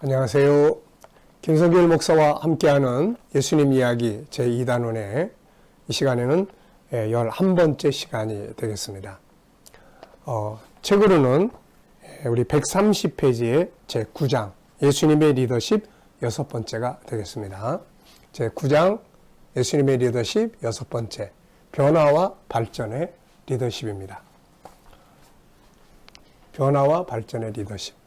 안녕하세요. 김성길 목사와 함께하는 예수님 이야기 제2단원의 이 시간에는 11번째 시간이 되겠습니다. 책으로는 우리 130페이지의 제9장 예수님의 리더십 6번째가 되겠습니다. 제9장 예수님의 리더십 6번째 변화와 발전의 리더십입니다. 변화와 발전의 리더십.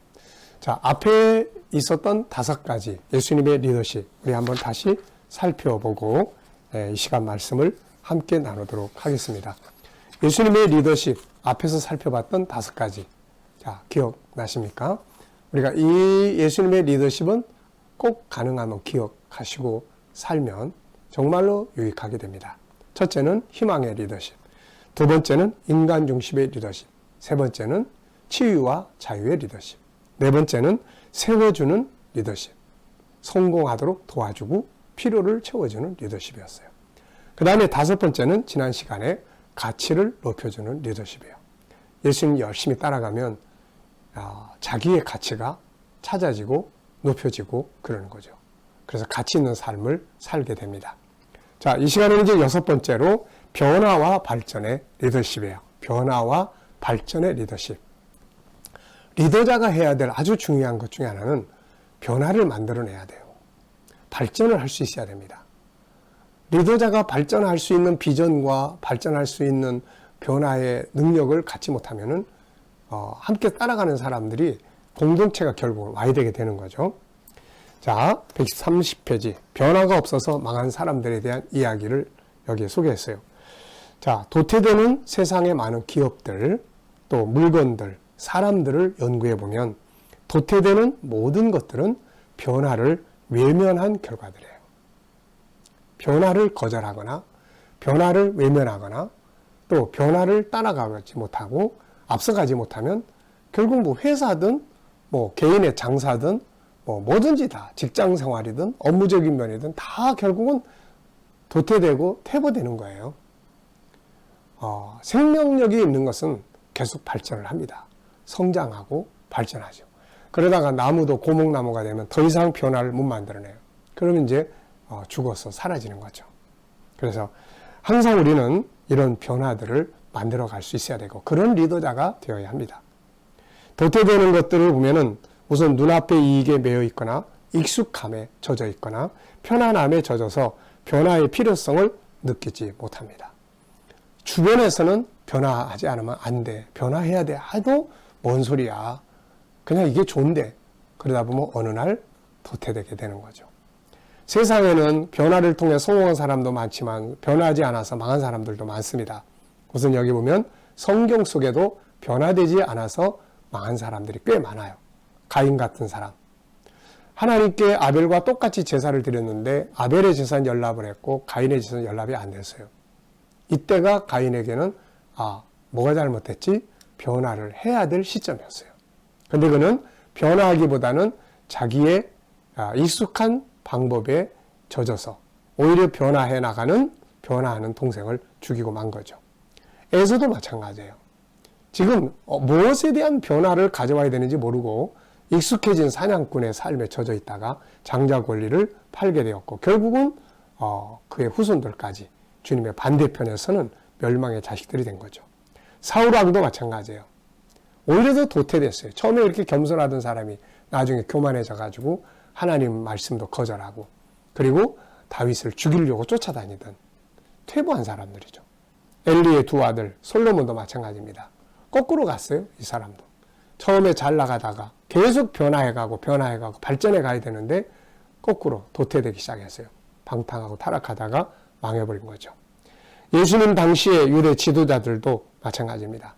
자, 앞에 있었던 5가지 예수님의 리더십 우리 한번 다시 살펴보고 이 시간 말씀을 함께 나누도록 하겠습니다. 예수님의 리더십 앞에서 살펴봤던 5가지. 자, 기억나십니까? 우리가 이 예수님의 리더십은 꼭 가능하면 기억하시고 살면 정말로 유익하게 됩니다. 첫째는 희망의 리더십, 두 번째는 인간 중심의 리더십, 세 번째는 치유와 자유의 리더십, 네 번째는 세워주는 리더십, 성공하도록 도와주고 필요를 채워주는 리더십이었어요. 그 다음에 5번째는 지난 시간에 가치를 높여주는 리더십이에요. 예수님 열심히 따라가면 자기의 가치가 찾아지고 높여지고 그러는 거죠. 그래서 가치 있는 삶을 살게 됩니다. 자, 이 시간에는 이제 6번째로 변화와 발전의 리더십이에요. 변화와 발전의 리더십. 리더자가 해야 될 아주 중요한 것 중에 하나는 변화를 만들어내야 돼요. 발전을 할 수 있어야 됩니다. 리더자가 발전할 수 있는 비전과 발전할 수 있는 변화의 능력을 갖지 못하면은 함께 따라가는 사람들이 공동체가 결국 와야 되게 되는 거죠. 자, 130페이지 변화가 없어서 망한 사람들에 대한 이야기를 여기에 소개했어요. 자, 도태되는 세상의 많은 기업들, 또 물건들, 사람들을 연구해 보면 도태되는 모든 것들은 변화를 외면한 결과들이에요. 변화를 거절하거나 변화를 외면하거나 또 변화를 따라가지 못하고 앞서가지 못하면 결국 뭐 회사든 뭐 개인의 장사든 뭐 뭐든지 다 직장 생활이든 업무적인 면이든 다 결국은 도태되고 퇴보되는 거예요. 생명력이 있는 것은 계속 발전을 합니다. 성장하고 발전하죠. 그러다가 나무도 고목나무가 되면 더 이상 변화를 못 만들어내요. 그러면 이제 죽어서 사라지는 거죠. 그래서 항상 우리는 이런 변화들을 만들어 갈 수 있어야 되고 그런 리더자가 되어야 합니다. 도태되는 것들을 보면은 우선 눈앞의 이익에 매여 있거나 익숙함에 젖어 있거나 편안함에 젖어서 변화의 필요성을 느끼지 못합니다. 주변에서는 변화하지 않으면 안 돼. 변화해야 돼. 해도 뭔 소리야. 그냥 이게 좋은데. 그러다 보면 어느 날 도태되게 되는 거죠. 세상에는 변화를 통해 성공한 사람도 많지만 변화하지 않아서 망한 사람들도 많습니다. 우선 여기 보면 성경 속에도 변화되지 않아서 망한 사람들이 꽤 많아요. 가인 같은 사람. 하나님께 아벨과 똑같이 제사를 드렸는데 아벨의 제사는 연락을 했고 가인의 제사는 연락이 안 됐어요. 이때가 가인에게는 뭐가 잘못됐지? 변화를 해야 될 시점이었어요. 근데 그는 변화하기보다는 자기의 익숙한 방법에 젖어서 오히려 변화하는 동생을 죽이고 만 거죠. 에서도 마찬가지예요. 지금 무엇에 대한 변화를 가져와야 되는지 모르고 익숙해진 사냥꾼의 삶에 젖어 있다가 장자 권리를 팔게 되었고 결국은 그의 후손들까지 주님의 반대편에서는 멸망의 자식들이 된 거죠. 사울왕도 마찬가지예요. 오히려 더 도태됐어요. 처음에 이렇게 겸손하던 사람이 나중에 교만해져가지고 하나님 말씀도 거절하고 그리고 다윗을 죽이려고 쫓아다니던 퇴보한 사람들이죠. 엘리의 두 아들 솔로몬도 마찬가지입니다. 거꾸로 갔어요. 이 사람도. 처음에 잘 나가다가 계속 변화해가고 발전해 가야 되는데 거꾸로 도태되기 시작했어요. 방탕하고 타락하다가 망해버린 거죠. 예수님 당시의 유대 지도자들도 마찬가지입니다.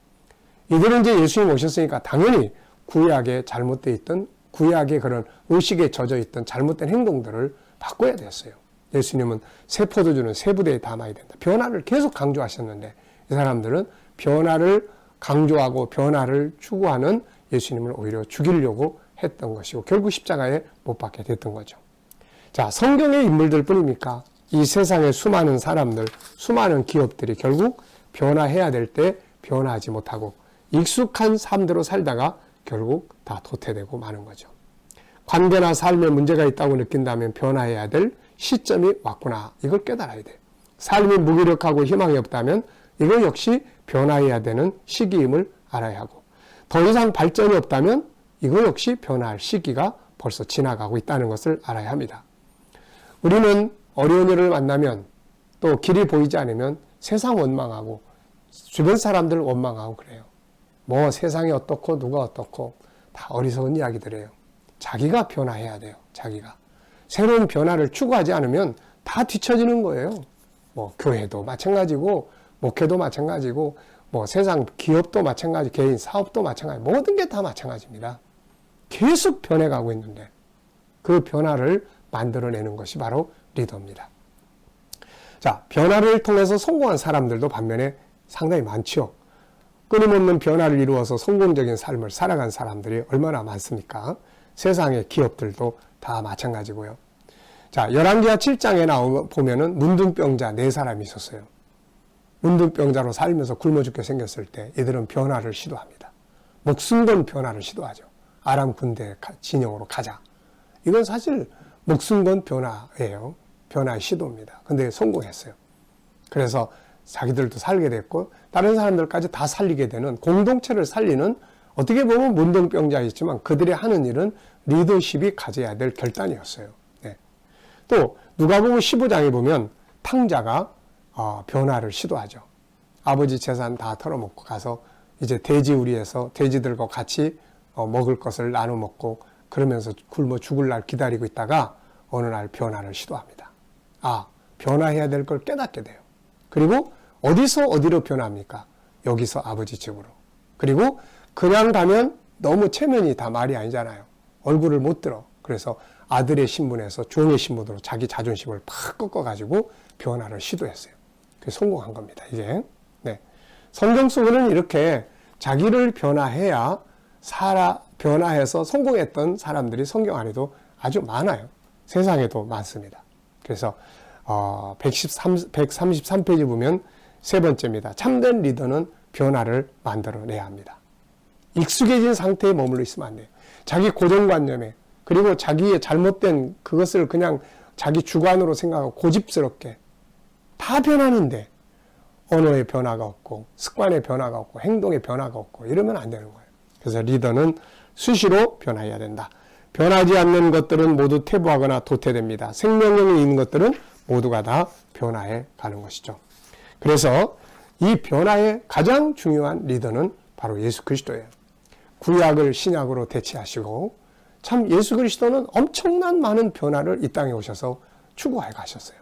이들은 이제 예수님 오셨으니까 당연히 구약에 잘못되어 있던 구약의 그런 의식에 젖어 있던 잘못된 행동들을 바꿔야 됐어요. 예수님은 새 포도주는 새 부대에 담아야 된다. 변화를 계속 강조하셨는데 이 사람들은 변화를 강조하고 변화를 추구하는 예수님을 오히려 죽이려고 했던 것이고 결국 십자가에 못 박게 됐던 거죠. 자, 성경의 인물들 뿐입니까? 이 세상의 수많은 사람들, 수많은 기업들이 결국 변화해야 될 때 변화하지 못하고 익숙한 삶대로 살다가 결국 다 도태되고 마는 거죠. 관계나 삶에 문제가 있다고 느낀다면 변화해야 될 시점이 왔구나. 이걸 깨달아야 돼요. 삶이 무기력하고 희망이 없다면 이거 역시 변화해야 되는 시기임을 알아야 하고, 더 이상 발전이 없다면 이거 역시 변화할 시기가 벌써 지나가고 있다는 것을 알아야 합니다. 우리는 어려운 일을 만나면, 또 길이 보이지 않으면 세상 원망하고 주변 사람들 원망하고 그래요. 뭐 세상이 어떻고 누가 어떻고 다 어리석은 이야기들이에요. 자기가 변화해야 돼요. 자기가. 새로운 변화를 추구하지 않으면 다 뒤처지는 거예요. 뭐 교회도 마찬가지고 목회도 마찬가지고 뭐 세상 기업도 마찬가지, 개인 사업도 마찬가지, 모든 게 다 마찬가지입니다. 계속 변해가고 있는데 그 변화를 만들어내는 것이 바로 리더입니다. 자, 변화를 통해서 성공한 사람들도 반면에 상당히 많죠. 끊임없는 변화를 이루어서 성공적인 삶을 살아간 사람들이 얼마나 많습니까? 세상의 기업들도 다 마찬가지고요. 자, 열왕기하 7장에 보면은 문둥병자 4사람이 있었어요. 문둥병자로 살면서 굶어 죽게 생겼을 때 이들은 변화를 시도합니다. 목숨 건 변화를 시도하죠. 아람 군대 진영으로 가자. 이건 사실 목숨 건 변화예요. 변화의 시도입니다. 근데 성공했어요. 그래서 자기들도 살게 됐고 다른 사람들까지 다 살리게 되는, 공동체를 살리는, 어떻게 보면 문둥병자였지만 그들이 하는 일은 리더십이 가져야 될 결단이었어요. 네. 또 누가복음 15장에 보면 탕자가 변화를 시도하죠. 아버지 재산 다 털어먹고 가서 이제 돼지우리에서 돼지들과 같이 먹을 것을 나눠 먹고 그러면서 굶어 죽을 날 기다리고 있다가 어느 날 변화를 시도합니다. 변화해야 될 걸 깨닫게 돼요. 그리고 어디서 어디로 변화합니까? 여기서 아버지 집으로. 그리고 그냥 가면 너무 체면이 다 말이 아니잖아요. 얼굴을 못 들어. 그래서 아들의 신분에서 종의 신분으로 자기 자존심을 팍 꺾어가지고 변화를 시도했어요. 그래서 성공한 겁니다. 이게. 네. 성경 속에는 이렇게 자기를 변화해야 변화해서 성공했던 사람들이 성경 안에도 아주 많아요. 세상에도 많습니다. 그래서 133페이지 보면 세 번째입니다. 참된 리더는 변화를 만들어내야 합니다. 익숙해진 상태에 머물러 있으면 안 돼요. 자기 고정관념에, 그리고 자기의 잘못된 그것을 그냥 자기 주관으로 생각하고 고집스럽게 다 변하는데 언어의 변화가 없고 습관의 변화가 없고 행동의 변화가 없고 이러면 안 되는 거예요. 그래서 리더는 수시로 변화해야 된다. 변하지 않는 것들은 모두 퇴보하거나 도태됩니다. 생명력이 있는 것들은 모두가 다 변화해 가는 것이죠. 그래서 이 변화의 가장 중요한 리더는 바로 예수 그리스도예요. 구약을 신약으로 대체하시고 참 예수 그리스도는 엄청난 많은 변화를 이 땅에 오셔서 추구해 가셨어요.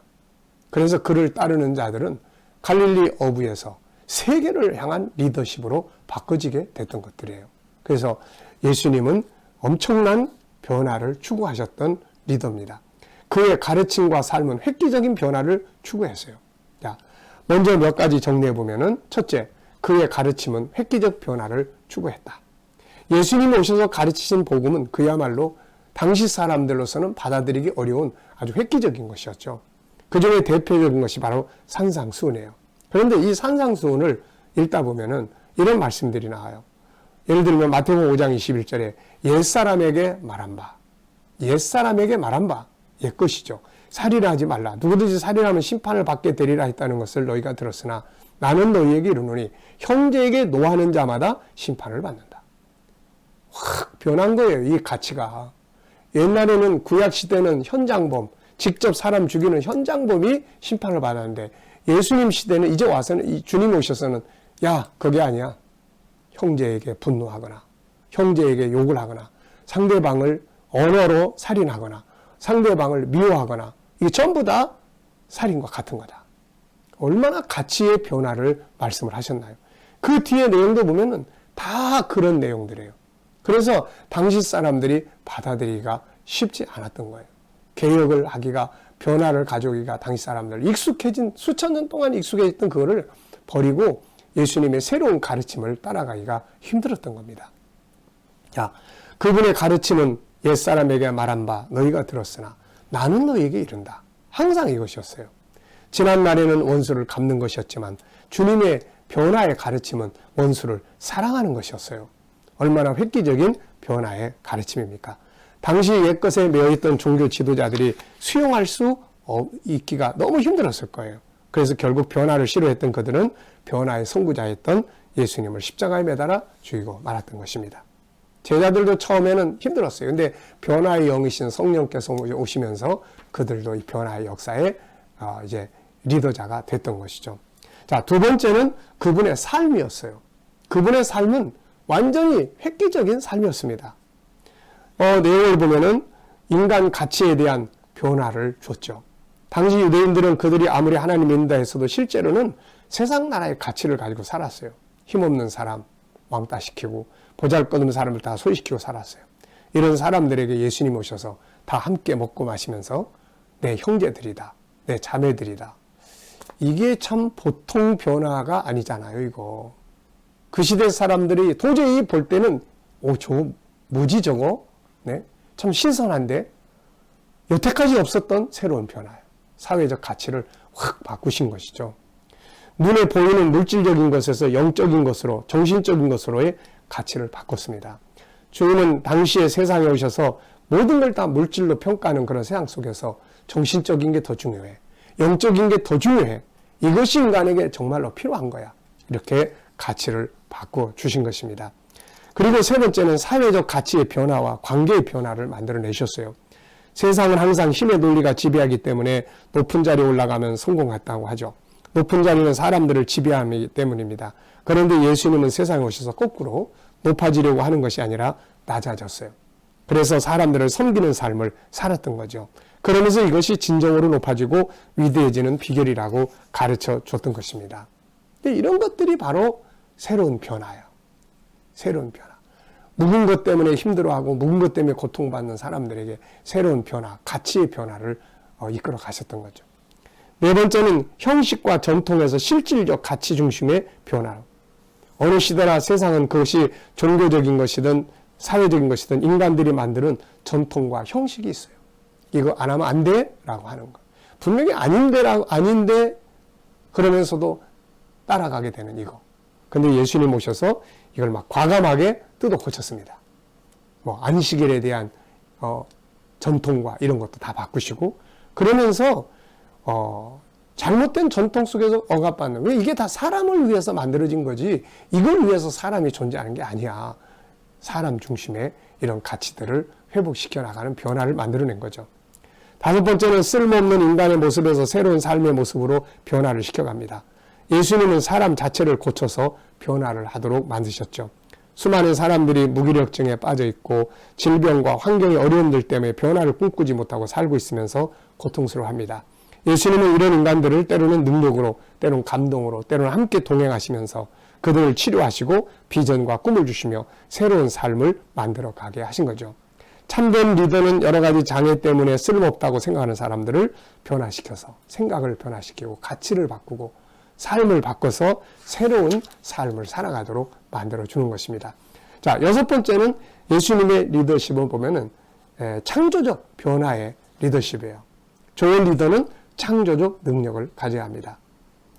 그래서 그를 따르는 자들은 갈릴리 어부에서 세계를 향한 리더십으로 바꿔지게 됐던 것들이에요. 그래서 예수님은 엄청난 변화를 추구하셨던 리더입니다. 그의 가르침과 삶은 획기적인 변화를 추구했어요. 자, 먼저 몇 가지 정리해 보면은, 첫째, 그의 가르침은 획기적 변화를 추구했다. 예수님이 오셔서 가르치신 복음은 그야말로 당시 사람들로서는 받아들이기 어려운 아주 획기적인 것이었죠. 그 중에 대표적인 것이 바로 산상수훈이에요. 그런데 이 산상수훈을 읽다 보면은 이런 말씀들이 나와요. 예를 들면 마태복음 5장 21절에 옛사람에게 말한 바, 옛사람에게 말한 바, 옛것이죠. 살인하지 말라. 누구든지 살인하면 심판을 받게 되리라 했다는 것을 너희가 들었으나 나는 너희에게 이르노니 형제에게 노하는 자마다 심판을 받는다. 확 변한 거예요. 이 가치가. 옛날에는 구약시대는 현장범, 직접 사람 죽이는 현장범이 심판을 받았는데 예수님 시대는 이제 와서는, 주님 오셔서는 야, 그게 아니야. 형제에게 분노하거나 형제에게 욕을 하거나 상대방을 언어로 살인하거나 상대방을 미워하거나 이게 전부 다 살인과 같은 거다. 얼마나 가치의 변화를 말씀을 하셨나요? 그 뒤에 내용도 보면은 다 그런 내용들이에요. 그래서 당시 사람들이 받아들이기가 쉽지 않았던 거예요. 개혁을 하기가, 변화를 가져오기가 당시 사람들 익숙해진, 수천 년 동안 익숙해졌던 그거를 버리고 예수님의 새로운 가르침을 따라가기가 힘들었던 겁니다. 자, 그분의 가르침은 옛사람에게 말한 바 너희가 들었으나 나는 너희에게 이른다. 항상 이것이었어요. 지난 날에는 원수를 갚는 것이었지만 주님의 변화의 가르침은 원수를 사랑하는 것이었어요. 얼마나 획기적인 변화의 가르침입니까? 당시 옛것에 매여있던 종교 지도자들이 수용할 수 있기가 너무 힘들었을 거예요. 그래서 결국 변화를 싫어했던 그들은 변화의 선구자였던 예수님을 십자가에 매달아 죽이고 말았던 것입니다. 제자들도 처음에는 힘들었어요. 근데 변화의 영이신 성령께서 오시면서 그들도 이 변화의 역사에 이제 리더자가 됐던 것이죠. 자, 두 번째는 그분의 삶이었어요. 그분의 삶은 완전히 획기적인 삶이었습니다. 내용을 보면은 인간 가치에 대한 변화를 줬죠. 당시 유대인들은 그들이 아무리 하나님 믿는다 했어도 실제로는 세상 나라의 가치를 가지고 살았어요. 힘없는 사람 왕따시키고 보잘것없는 사람을 다 소외시키고 살았어요. 이런 사람들에게 예수님 오셔서 다 함께 먹고 마시면서 내 형제들이다, 내 자매들이다. 이게 참 보통 변화가 아니잖아요, 이거. 그 시대 사람들이 도저히 볼 때는 저거 뭐지 저거? 네? 참 신선한데 여태까지 없었던 새로운 변화예요. 사회적 가치를 확 바꾸신 것이죠. 눈에 보이는 물질적인 것에서 영적인 것으로, 정신적인 것으로의 가치를 바꿨습니다. 주님은 당시에 세상에 오셔서 모든 걸 다 물질로 평가하는 그런 세상 속에서 정신적인 게 더 중요해. 영적인 게 더 중요해. 이것이 인간에게 정말로 필요한 거야. 이렇게 가치를 바꿔 주신 것입니다. 그리고 세 번째는 사회적 가치의 변화와 관계의 변화를 만들어내셨어요. 세상은 항상 힘의 논리가 지배하기 때문에 높은 자리에 올라가면 성공 같다고 하죠. 높은 자리는 사람들을 지배하기 때문입니다. 그런데 예수님은 세상에 오셔서 거꾸로 높아지려고 하는 것이 아니라 낮아졌어요. 그래서 사람들을 섬기는 삶을 살았던 거죠. 그러면서 이것이 진정으로 높아지고 위대해지는 비결이라고 가르쳐 줬던 것입니다. 이런 것들이 바로 새로운 변화예요. 새로운 변화. 묵은 것 때문에 힘들어하고 묵은 것 때문에 고통받는 사람들에게 새로운 변화, 가치의 변화를 이끌어 가셨던 거죠. 네 번째는 형식과 전통에서 실질적 가치 중심의 변화. 어느 시대나 세상은 그것이 종교적인 것이든 사회적인 것이든 인간들이 만드는 전통과 형식이 있어요. 이거 안 하면 안 돼? 라고 하는 거. 분명히 아닌데 그러면서도 따라가게 되는 이거. 근데 예수님 오셔서 이걸 막 과감하게 뜯어 고쳤습니다. 안식일에 대한 전통과 이런 것도 다 바꾸시고 그러면서 잘못된 전통 속에서 억압받는, 왜 이게 다 사람을 위해서 만들어진 거지 이걸 위해서 사람이 존재하는 게 아니야. 사람 중심의 이런 가치들을 회복시켜 나가는 변화를 만들어낸 거죠. 다섯 번째는 쓸모없는 인간의 모습에서 새로운 삶의 모습으로 변화를 시켜갑니다. 예수님은 사람 자체를 고쳐서 변화를 하도록 만드셨죠. 수많은 사람들이 무기력증에 빠져 있고 질병과 환경의 어려움들 때문에 변화를 꿈꾸지 못하고 살고 있으면서 고통스러워합니다. 예수님은 이런 인간들을 때로는 능력으로, 때로는 감동으로, 때로는 함께 동행하시면서 그들을 치료하시고 비전과 꿈을 주시며 새로운 삶을 만들어 가게 하신 거죠. 참된 리더는 여러 가지 장애 때문에 쓸모없다고 생각하는 사람들을 변화시켜서 생각을 변화시키고 가치를 바꾸고 삶을 바꿔서 새로운 삶을 살아가도록 만들어주는 것입니다. 자, 여섯 번째는 예수님의 리더십을 보면은 창조적 변화의 리더십이에요. 좋은 리더는 창조적 능력을 가져야 합니다.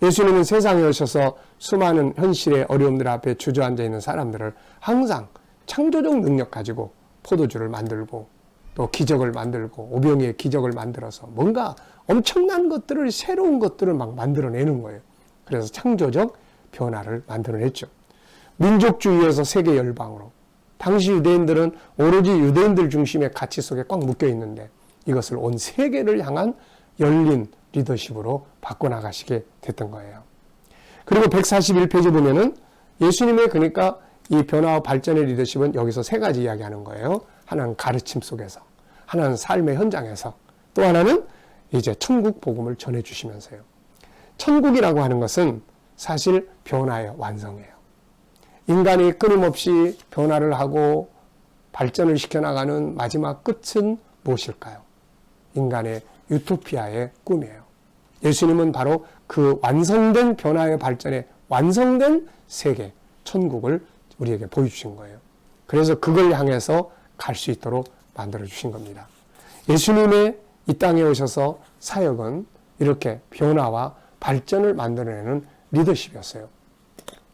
예수님은 세상에 오셔서 수많은 현실의 어려움들 앞에 주저앉아 있는 사람들을 항상 창조적 능력 가지고 포도주를 만들고 또 기적을 만들고 오병이의 기적을 만들어서 뭔가 엄청난 것들을, 새로운 것들을 막 만들어내는 거예요. 그래서 창조적 변화를 만들어냈죠. 민족주의에서 세계 열방으로. 당시 유대인들은 오로지 유대인들 중심의 가치 속에 꽉 묶여 있는데 이것을 온 세계를 향한 열린 리더십으로 바꿔나가시게 됐던 거예요. 그리고 141페이지 보면은 예수님의 그러니까 이 변화와 발전의 리더십은 여기서 세 가지 이야기하는 거예요. 하나는 가르침 속에서, 하나는 삶의 현장에서, 또 하나는 이제 천국 복음을 전해주시면서요. 천국이라고 하는 것은 사실 변화의 완성이에요. 인간이 끊임없이 변화를 하고 발전을 시켜나가는 마지막 끝은 무엇일까요? 인간의 유토피아의 꿈이에요. 예수님은 바로 그 완성된 변화의 발전의 완성된 세계, 천국을 우리에게 보여주신 거예요. 그래서 그걸 향해서 갈 수 있도록 만들어주신 겁니다. 예수님의 이 땅에 오셔서 사역은 이렇게 변화와 발전을 만들어내는 리더십이었어요.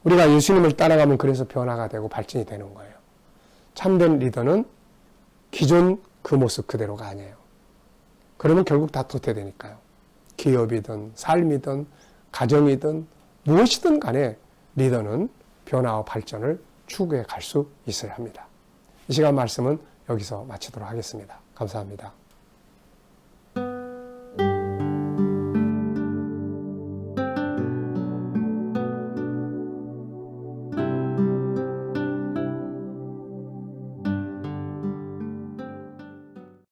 우리가 예수님을 따라가면 그래서 변화가 되고 발전이 되는 거예요. 참된 리더는 기존 그 모습 그대로가 아니에요. 그러면 결국 다 도태되니까요. 기업이든 삶이든 가정이든 무엇이든 간에 리더는 변화와 발전을 추구해 갈 수 있어야 합니다. 이 시간 말씀은 여기서 마치도록 하겠습니다. 감사합니다.